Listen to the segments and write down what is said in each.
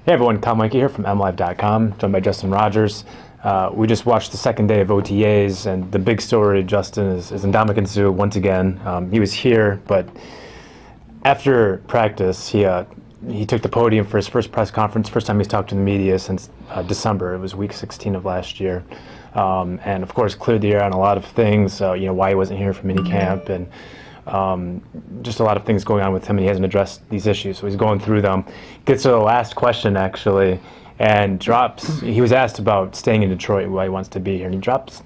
Hey everyone, Meinke here from MLive.com, joined by Justin Rogers. We just watched the second day of OTAs, and the big story, Justin, is Ndmaukong Suh once again. He was here, but after practice, he took the podium for his first press conference, first time he's talked to the media since December. It was week 16 of last year. And of course, cleared the air on a lot of things, why he wasn't here for minicamp, and just a lot of things going on with him, and he hasn't addressed these issues, so he's going through them. Gets to the last question, actually, and he was asked about staying in Detroit, why he wants to be here, and he drops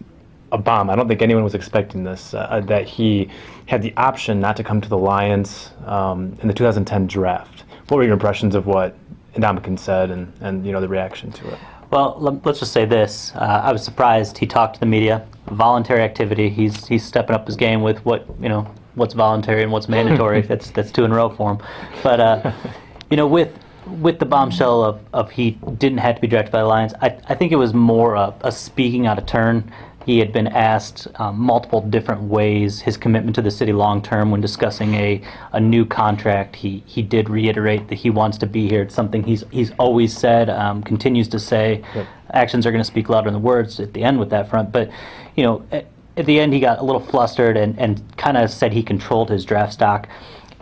a bomb. I don't think anyone was expecting this, that he had the option not to come to the Lions in the 2010 draft. What were your impressions of what Ndmaukong said and the reaction to it? Well, let's just say this. I was surprised he talked to the media. Voluntary activity. He's stepping up his game with what's voluntary and what's mandatory. That's two in a row for him. But with the bombshell of he didn't have to be drafted by the Lions, I think it was more a speaking out of turn. He had been asked multiple different ways his commitment to the city long term when discussing a new contract. He did reiterate that he wants to be here. It's something he's always said, continues to say. Yep. Actions are going to speak louder than the words at the end with that front. But at the end he got a little flustered and kind of said he controlled his draft stock.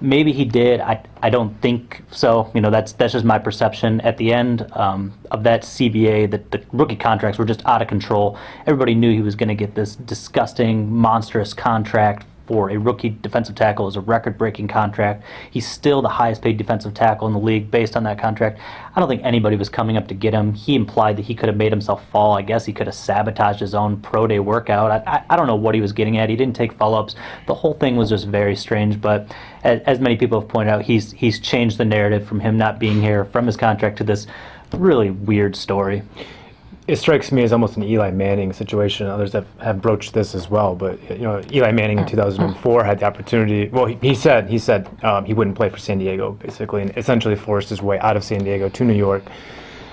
Maybe he did. I don't think so. That's just my perception. At the end of that CBA, the rookie contracts were just out of control. Everybody knew he was going to get this disgusting, monstrous contract for a rookie defensive tackle. It was a record-breaking contract. He's still the highest-paid defensive tackle in the league based on that contract. I don't think anybody was coming up to get him. He implied that he could have made himself fall. I guess he could have sabotaged his own pro day workout. I don't know what he was getting at. He didn't take follow-ups. The whole thing was just very strange, but as many people have pointed out, he's changed the narrative from him not being here, from his contract, to this really weird story. It strikes me as almost an Eli Manning situation. Others have broached this as well, but Eli Manning in 2004 had the opportunity. Well, he said he wouldn't play for San Diego, basically, and essentially forced his way out of San Diego to New York.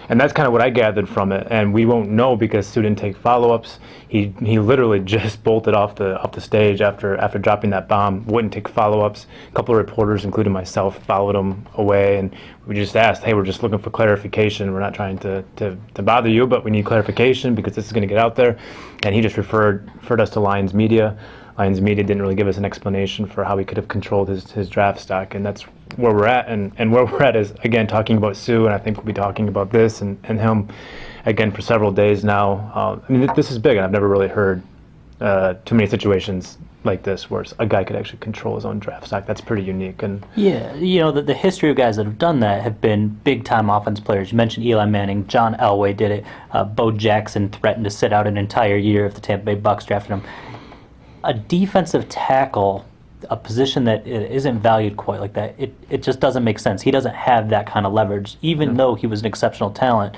And that's kind of what I gathered from it. And we won't know because Suh didn't take follow-ups. He literally just bolted off the stage after dropping that bomb. Wouldn't take follow-ups. A couple of reporters, including myself, followed him away, and we just asked, "Hey, we're just looking for clarification. We're not trying to bother you, but we need clarification because this is going to get out there." And he just referred us to Lions media. Lions media didn't really give us an explanation for how he could have controlled his draft stock, and that's where we're at. And where we're at is, again, talking about Suh, and I think we'll be talking about this and him again for several days now. This is big, and I've never really heard too many situations like this where a guy could actually control his own draft stock. That's pretty unique. And yeah, the history of guys that have done that have been big-time offense players. You mentioned Eli Manning. John Elway did it. Bo Jackson threatened to sit out an entire year if the Tampa Bay Bucks drafted him. A defensive tackle, a position that isn't valued quite like that, it just doesn't make sense. He doesn't have that kind of leverage. Even though he was an exceptional talent,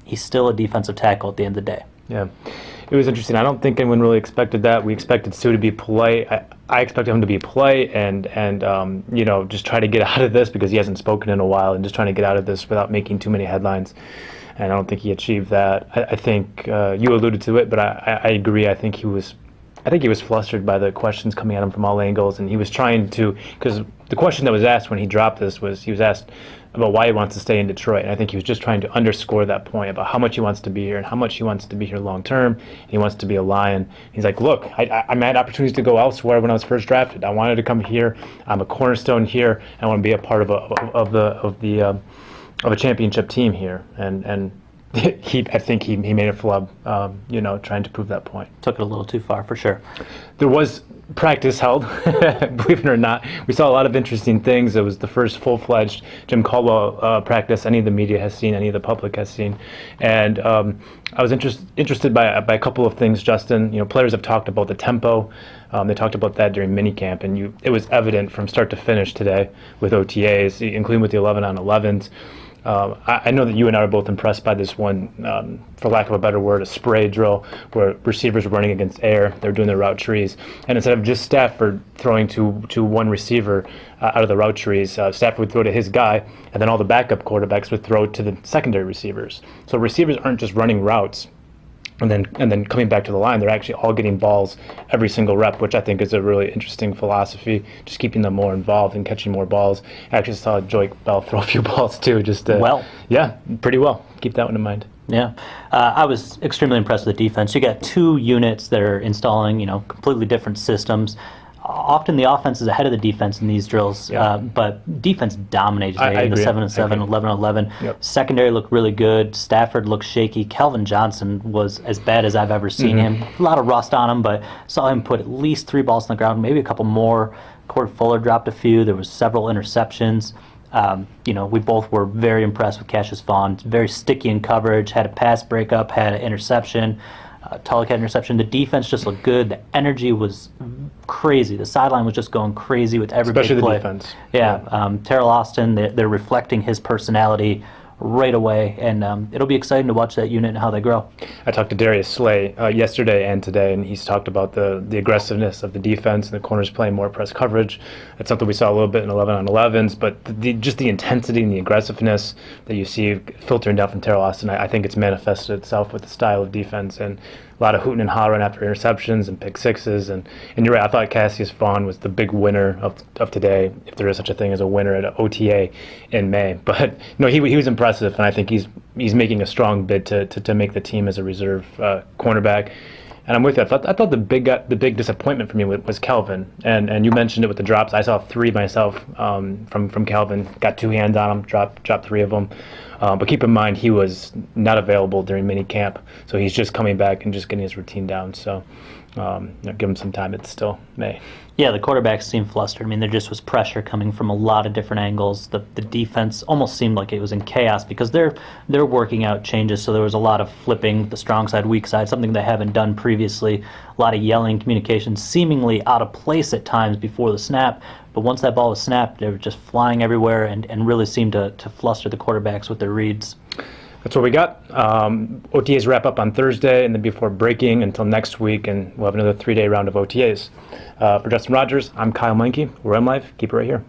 he's still a defensive tackle at the end of the day. Yeah, it was interesting. I don't think anyone really expected that. We expected Suh to be polite. I expected him to be polite and just try to get out of this because he hasn't spoken in a while, and just trying to get out of this without making too many headlines. And I don't think he achieved that. I think you alluded to it, but I agree. I think he was flustered by the questions coming at him from all angles, and he was trying to, because the question that was asked when he dropped this was, he was asked about why he wants to stay in Detroit, and I think he was just trying to underscore that point about how much he wants to be here and how much he wants to be here long term, and he wants to be a Lion. He's like, look, I had opportunities to go elsewhere when I was first drafted. I wanted to come here. I'm a cornerstone here. I want to be a part of a championship team here, and I think he made a flub, trying to prove that point. Took it a little too far, for sure. There was practice held, believe it or not. We saw a lot of interesting things. It was the first full-fledged Jim Caldwell practice any of the media has seen, any of the public has seen. And I was interested by a couple of things, Justin. Players have talked about the tempo. They talked about that during minicamp, and it was evident from start to finish today with OTAs, including with the 11-on-11s. I know that you and I are both impressed by this one, for lack of a better word, a spray drill where receivers were running against air. They were doing their route trees. And instead of just Stafford throwing to one receiver out of the route trees, Stafford would throw to his guy, and then all the backup quarterbacks would throw to the secondary receivers. So receivers aren't just running routes And then coming back to the line, they're actually all getting balls every single rep, which I think is a really interesting philosophy. Just keeping them more involved and catching more balls. I actually saw Joik Bell throw a few balls too. Yeah, pretty well. Keep that one in mind. Yeah, I was extremely impressed with the defense. You got two units that are installing, completely different systems. Often the offense is ahead of the defense in these drills, but defense dominated today in the 7-7, 11-11. Yep. Secondary looked really good. Stafford looked shaky. Kelvin Johnson was as bad as I've ever seen him. A lot of rust on him, but saw him put at least 3 balls on the ground, maybe a couple more. Cord Fuller dropped a few. There was several interceptions. We both were very impressed with Cassius Vaughn. Very sticky in coverage, had a pass breakup, had an interception. Tulloch had interception. The defense just looked good. The energy was crazy. The sideline was just going crazy with every Especially big play. the defense. Yeah. Terrell Austin, they're reflecting his personality right away, and it'll be exciting to watch that unit and how they grow. I talked to Darius Slay yesterday and today, and he's talked about the aggressiveness of the defense and the corners playing more press coverage. That's something we saw a little bit in 11-on-11s, but just the intensity and the aggressiveness that you see filtering down from Terrell Austin, I think it's manifested itself with the style of defense, and a lot of hooting and hollering after interceptions and pick sixes. And you're right, I thought Cassius Vaughn was the big winner of today, if there is such a thing as a winner at an OTA in May. But he was impressive, and I think he's making a strong bid to make the team as a reserve cornerback. And I'm with you. I thought the big disappointment for me was Kelvin, and you mentioned it with the drops. I saw 3 myself from Kelvin. Got 2 hands on him, dropped 3 of them. But keep in mind, he was not available during mini camp, so he's just coming back and just getting his routine down. So give him some time. It's still May. Yeah, the quarterbacks seemed flustered. I mean, there just was pressure coming from a lot of different angles. The defense almost seemed like it was in chaos because they're working out changes, so there was a lot of flipping, the strong side, weak side, something they haven't done previously. A lot of yelling, communication, seemingly out of place at times before the snap. But once that ball was snapped, they were just flying everywhere and really seemed to fluster the quarterbacks with their reads. That's what we got. OTAs wrap up on Thursday, and then before breaking until next week, and we'll have another 3-day round of OTAs. For Justin Rogers, I'm Kyle Meinke. We're in live. Keep it right here.